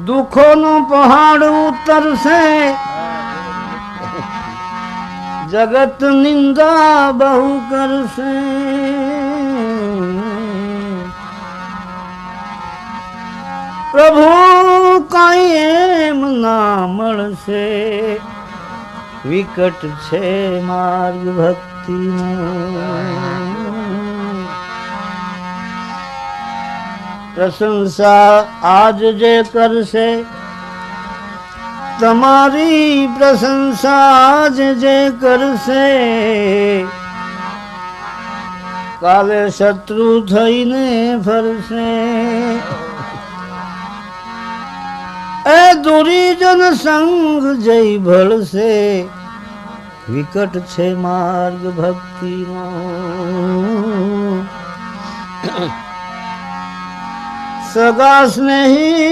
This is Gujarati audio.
દુઃખોનો પહાડ ઉતરશે, જગત નિંદા બહુ કરશે. પ્રભુ કઈ એમ ના મળશે, વિકટ છે માર્ગ ભક્તિનો. પ્રશંસા આજ જે કરશે, તમારી પ્રશંસા આજ જે કરશે, કાલે શત્રુ થઈને ફરશે. એ દુરીજન સંગ જય ભળશે, વિકટ છે માર્ગ ભક્તિનો. સગા સ્નેહી